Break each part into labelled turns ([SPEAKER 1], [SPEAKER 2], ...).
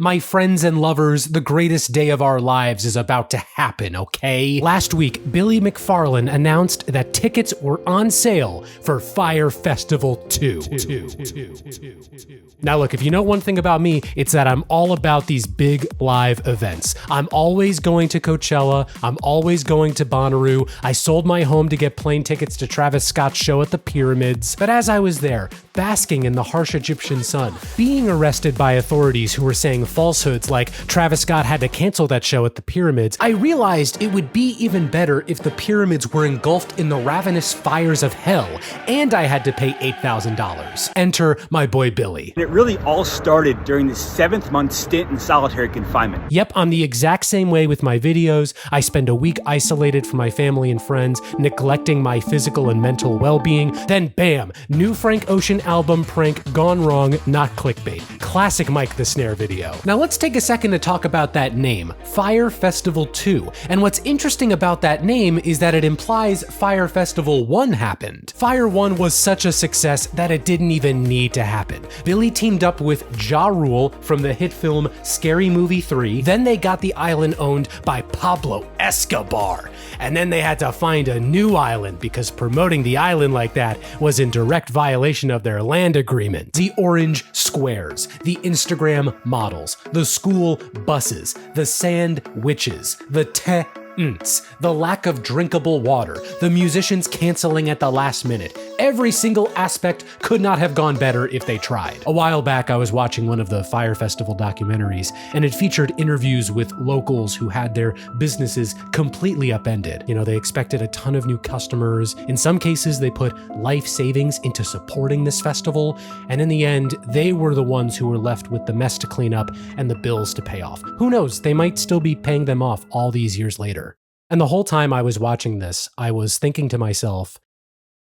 [SPEAKER 1] My friends and lovers, the greatest day of our lives is about to happen, okay? Last week, Billy McFarlane announced that tickets were on sale for Fyre Festival 2. Now look, if you know one thing about me, it's that I'm all about these big live events. I'm always going to Coachella. I'm always going to Bonnaroo. I sold my home to get plane tickets to Travis Scott's show at the Pyramids. But as I was there, basking in the harsh Egyptian sun, being arrested by authorities who were saying falsehoods like Travis Scott had to cancel that show at the Pyramids, I realized it would be even better if the Pyramids were engulfed in the ravenous fires of hell, and I had to pay $8,000. Enter my boy Billy.
[SPEAKER 2] It really all started during the 7th-month stint in solitary confinement.
[SPEAKER 1] Yep, I'm the exact same way with my videos. I spend a week isolated from my family and friends, neglecting my physical and mental well-being. Then bam, new Frank Ocean album prank gone wrong, not clickbait. Classic Mike the Snare video. Now let's take a second to talk about that name, Fyre Festival 2. And what's interesting about that name is that it implies Fyre Festival 1 happened. Fyre 1 was such a success that it didn't even need to happen. Billy teamed up with Ja Rule from the hit film Scary Movie 3. Then they got the island owned by Pablo Escobar. And then they had to find a new island because promoting the island like that was in direct violation of their land agreement. The orange squares, the Instagram models, the school buses, the sand witches, the the lack of drinkable water, the musicians canceling at the last minute. Every single aspect could not have gone better if they tried. A while back, I was watching one of the Fyre Festival documentaries, and it featured interviews with locals who had their businesses completely upended. You know, they expected a ton of new customers. In some cases, they put life savings into supporting this festival, and in the end, they were the ones who were left with the mess to clean up and the bills to pay off. Who knows, they might still be paying them off all these years later. And the whole time I was watching this, I was thinking to myself,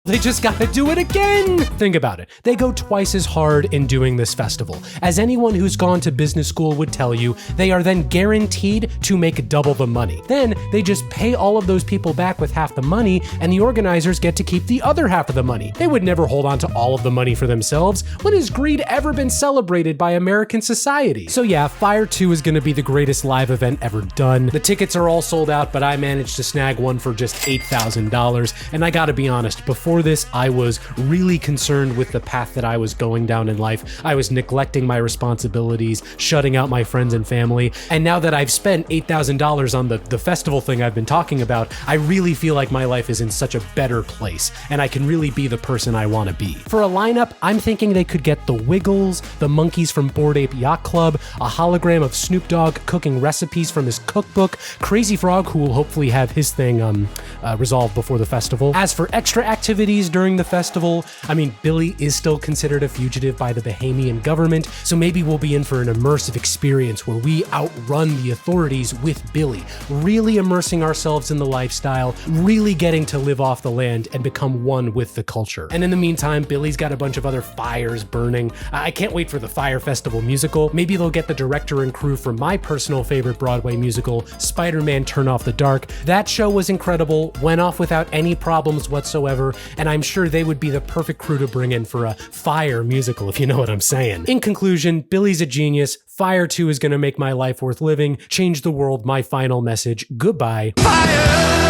[SPEAKER 1] they just gotta do it again! Think about it. They go twice as hard in doing this festival. As anyone who's gone to business school would tell you, they are then guaranteed to make double the money. Then they just pay all of those people back with half the money, and the organizers get to keep the other half of the money. They would never hold on to all of the money for themselves. When has greed ever been celebrated by American society? So yeah, Fyre 2 is gonna be the greatest live event ever done. The tickets are all sold out, but I managed to snag one for just $8,000. And I gotta be honest, before this, I was really concerned with the path that I was going down in life. I was neglecting my responsibilities, shutting out my friends and family. And now that I've spent $8,000 on the festival thing I've been talking about, I really feel like my life is in such a better place, and I can really be the person I want to be. For a lineup, I'm thinking they could get the Wiggles, the monkeys from Bored Ape Yacht Club, a hologram of Snoop Dogg cooking recipes from his cookbook, Crazy Frog, who will hopefully have his thing resolved before the festival. As for extra activities during the festival, I mean, Billy is still considered a fugitive by the Bahamian government, so maybe we'll be in for an immersive experience where we outrun the authorities with Billy, really immersing ourselves in the lifestyle, really getting to live off the land and become one with the culture. And in the meantime, Billy's got a bunch of other fires burning. I can't wait for the Fyre Festival musical. Maybe they'll get the director and crew from my personal favorite Broadway musical, Spider-Man Turn Off the Dark. That show was incredible, went off without any problems whatsoever, and I'm sure they would be the perfect crew to bring in for a Fyre musical, if you know what I'm saying. In conclusion, Billy's a genius. Fyre 2 is gonna make my life worth living, change the world, my final message. Goodbye. Fire!